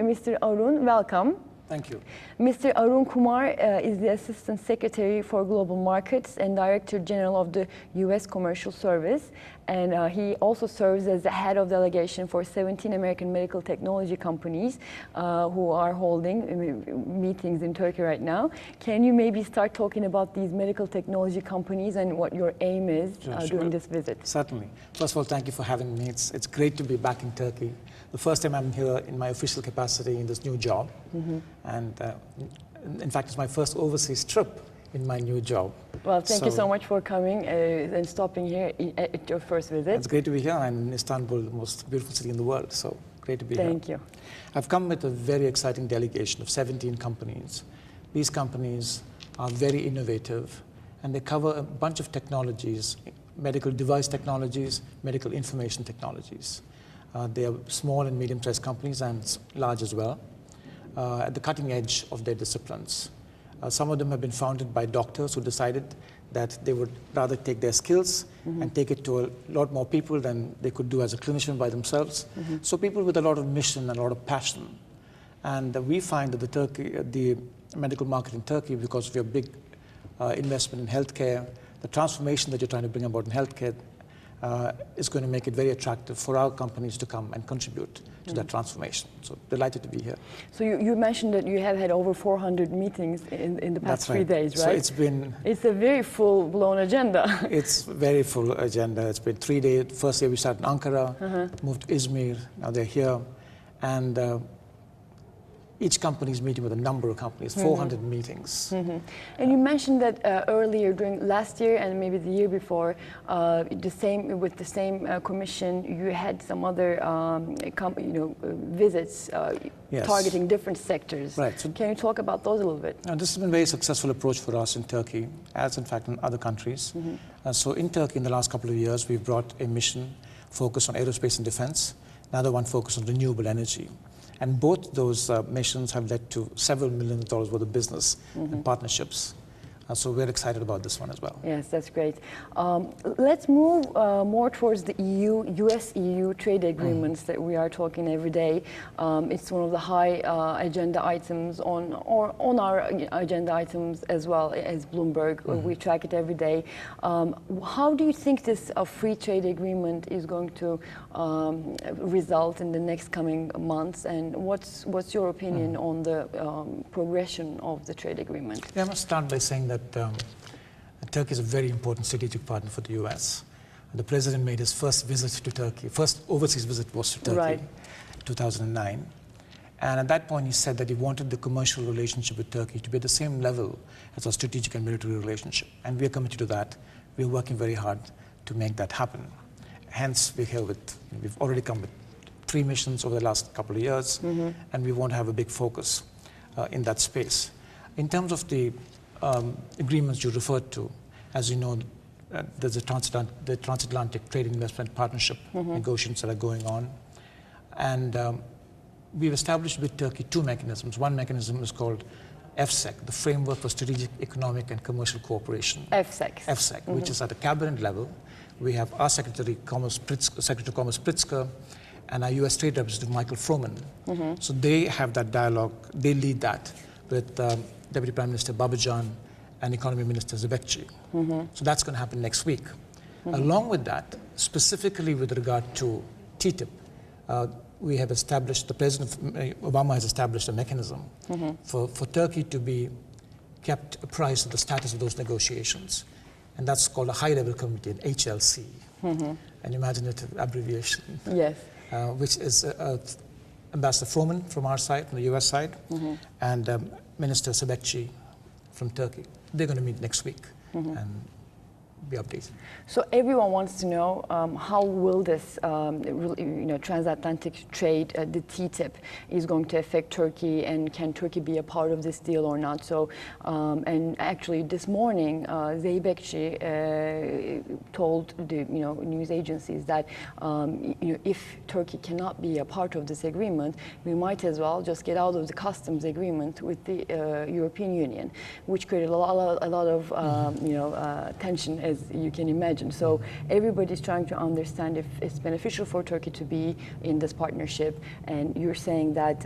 Mr. Arun, welcome. Thank you. Mr. Arun Kumar is the Assistant Secretary for Global Markets and Director General of the U.S. Commercial Service. And he also serves as the head of delegation for 17 American medical technology companies who are holding meetings in Turkey right now. Can you maybe start talking about these medical technology companies and what your aim is during this visit? Certainly. First of all, thank you for having me. It's great to be back in Turkey. The first time I'm here in my official capacity in this new job. And in fact, it's my first overseas trip in my new job. Well, thank you so much for coming and stopping here at your first visit. It's great to be here. I'm in Istanbul, the most beautiful city in the world. So great to be here. Thank you. I've come with a very exciting delegation of 17 companies. These companies are very innovative and they cover a bunch of technologies, medical device technologies, medical information technologies. They are small and medium-sized companies and large as well, at the cutting edge of their disciplines. Some of them have been founded by doctors who decided that they would rather take their skills and take it to a lot more people than they could do as a clinician by themselves. So people with a lot of mission and a lot of passion. And we find that the medical market in Turkey, because of your big investment in healthcare, the transformation that you're trying to bring about in healthcare, is going to make it very attractive for our companies to come and contribute to that transformation. So delighted to be here. So you mentioned that you have had over 400 meetings in the past 3 days, right? So it's a very full-blown agenda. It's a very full agenda. It's been 3 days. First day we started in Ankara, moved to Izmir, now they're here. And each company is meeting with a number of companies, 400 meetings. And you mentioned that earlier during last year and maybe the year before, with the same commission, you had some other visits targeting different sectors. Right. So can you talk about those a little bit? This has been a very successful approach for us in Turkey, as in fact in other countries. So in Turkey in the last couple of years, we've brought a mission focused on aerospace and defense, another one focused on renewable energy. And both those missions have led to several $millions worth of business and partnerships. So we're excited about this one as well. Yes, that's great. Let's move more towards the US-EU trade agreements that we are talking every day. It's one of the high agenda items on our agenda items as well as Bloomberg. We track it every day. How do you think this free trade agreement is going to result in the next coming months? And what's your opinion on the progression of the trade agreement? Yeah, I must start by saying that Turkey is a very important strategic partner for the US. The president made his first visit to Turkey, first overseas visit was to Turkey, in 2009. And at that point he said that he wanted the commercial relationship with Turkey to be at the same level as our strategic and military relationship. And we are committed to that. We are working very hard to make that happen. Hence we're here we've already come with 3 missions over the last couple of years, and we want to have a big focus in that space. In terms of the agreements you referred to, as you know, there's the Transatlantic Trade Investment Partnership negotiations that are going on. And we've established with Turkey 2 mechanisms. One mechanism is called FSEC, the Framework for Strategic Economic and Commercial Cooperation. FSEC. Which is at the cabinet level. We have our Secretary of Commerce Pritzker, and our US Trade Representative Michael Froman. So they have that dialogue, they lead that with Deputy Prime Minister Babacan and Economy Minister Zebekci. So that's going to happen next week. Along with that, specifically with regard to TTIP, we have established, the President Obama has established a mechanism for Turkey to be kept apprised of the status of those negotiations. And that's called a high-level committee, an HLC. An imaginative abbreviation. Yes. Which is Ambassador Froman from our side, from the US side, and Minister Zebekci from Turkey. They're going to meet next week and be updated. So everyone wants to know how will this transatlantic trade, the TTIP, is going to affect Turkey, and can Turkey be a part of this deal or not? So, and actually this morning, Zebekci told the news agencies that if Turkey cannot be a part of this agreement, we might as well just get out of the customs agreement with the European Union, which created a lot of tension, as as you can imagine. So everybody's trying to understand if it's beneficial for Turkey to be in this partnership. And you're saying that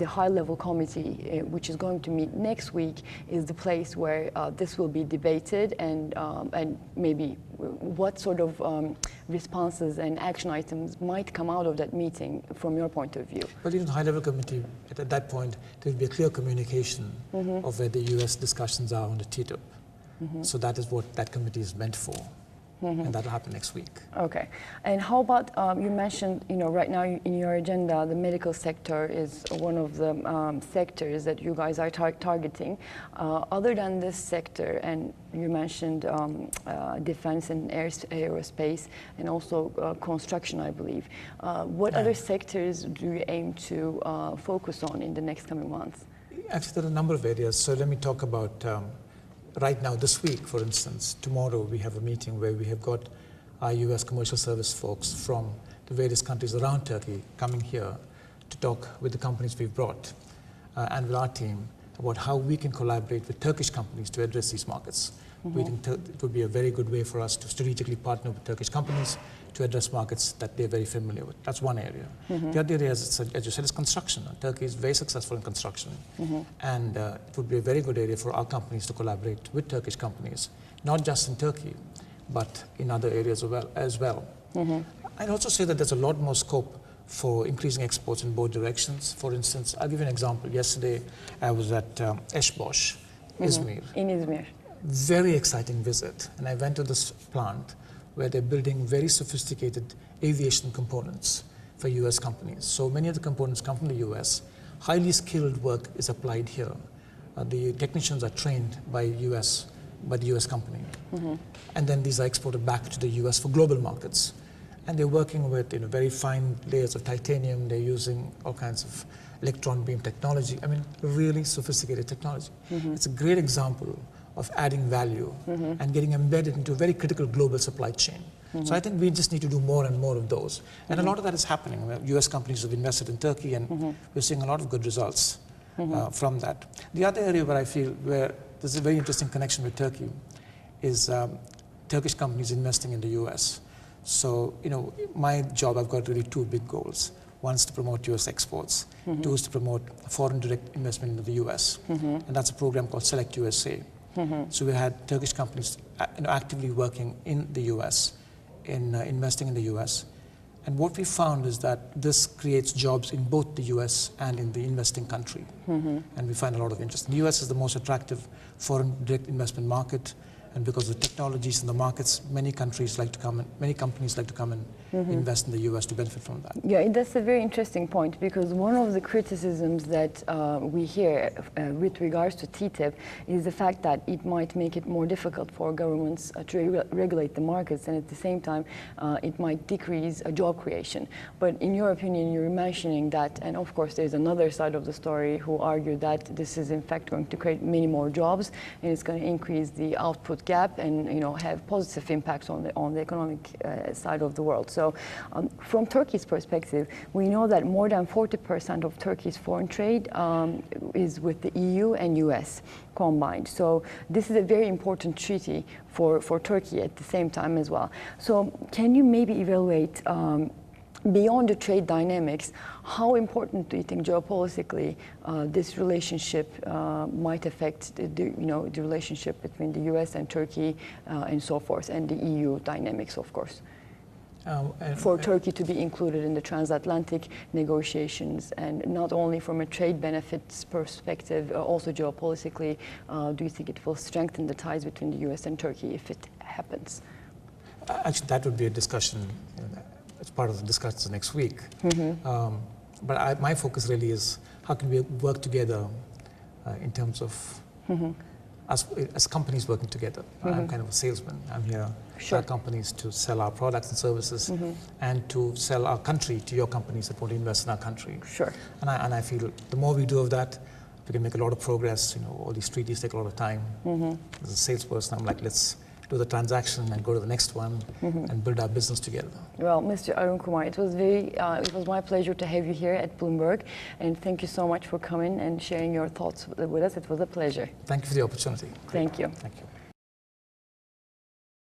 the high-level committee, which is going to meet next week, is the place where this will be debated, and maybe what sort of responses and action items might come out of that meeting from your point of view? Well, the high-level committee, at that point, there will be a clear communication of where the U.S. discussions are on the TTIP. So that is what that committee is meant for. And that'll happen next week. Okay. And how about, you mentioned, right now in your agenda, the medical sector is one of the sectors that you guys are targeting. Other than this sector, and you mentioned defense and aerospace, and also construction, I believe. What other sectors do you aim to focus on in the next coming months? Actually, there are a number of areas. So let me talk about right now, this week, for instance. Tomorrow we have a meeting where we have got our US commercial service folks from the various countries around Turkey coming here to talk with the companies we've brought and with our team about how we can collaborate with Turkish companies to address these markets. We think it would be a very good way for us to strategically partner with Turkish companies to address markets that they're very familiar with. That's one area. The other area, as you said, is construction. Turkey is very successful in construction. And it would be a very good area for our companies to collaborate with Turkish companies, not just in Turkey, but in other areas as well. I'd also say that there's a lot more scope for increasing exports in both directions. For instance, I'll give you an example. Yesterday, I was at Eşboş, Izmir. In Izmir. Very exciting visit. And I went to this plant where they're building very sophisticated aviation components for US companies. So many of the components come from the US. Highly skilled work is applied here. The technicians are trained by the US company. And then these are exported back to the US for global markets. And they're working with very fine layers of titanium. They're using all kinds of electron beam technology. I mean, really sophisticated technology. It's a great example of adding value and getting embedded into a very critical global supply chain. So I think we just need to do more and more of those. And a lot of that is happening. US companies have invested in Turkey, and we're seeing a lot of good results from that. The other area where I feel where there's a very interesting connection with Turkey is Turkish companies investing in the US. So, my job, I've got really two big goals. One is to promote US exports. Two is to promote foreign direct investment into the US. And that's a program called Select USA. So we had Turkish companies actively working in the US, in investing in the US. And what we found is that this creates jobs in both the US and in the investing country. And we find a lot of interest. The US is the most attractive foreign direct investment market. And because of the technologies in the markets, many companies like to come and invest in the US to benefit from that. Yeah, that's a very interesting point, because one of the criticisms that we hear with regards to TTIP is the fact that it might make it more difficult for governments to regulate the markets, and at the same time, it might decrease job creation. But in your opinion, you're mentioning that, and of course there's another side of the story who argue that this is in fact going to create many more jobs, and it's going to increase the output gap and have positive impacts on the economic side of the world. So from Turkey's perspective, we know that more than 40% of Turkey's foreign trade is with the EU and US combined. So this is a very important treaty for Turkey at the same time as well. So can you maybe evaluate beyond the trade dynamics, how important do you think geopolitically this relationship might affect the relationship between the US and Turkey and so forth, and the EU dynamics, of course? For Turkey to be included in the transatlantic negotiations, and not only from a trade benefits perspective, also geopolitically, do you think it will strengthen the ties between the US and Turkey if it happens? Actually, that would be a discussion. It's part of the discussions next week. But my focus really is how can we work together in terms of as companies working together. I'm kind of a salesman. I'm here for our companies to sell our products and services and to sell our country to your companies that want to invest in our country. And I feel the more we do of that, we can make a lot of progress. All these treaties take a lot of time. As a salesperson, I'm like, let's do the transaction and go to the next one and build our business together. Well, Mr. Arun Kumar, it was my pleasure to have you here at Bloomberg, and thank you so much for coming and sharing your thoughts with us. It was a pleasure. Thank you for the opportunity. Thank you. Thank you.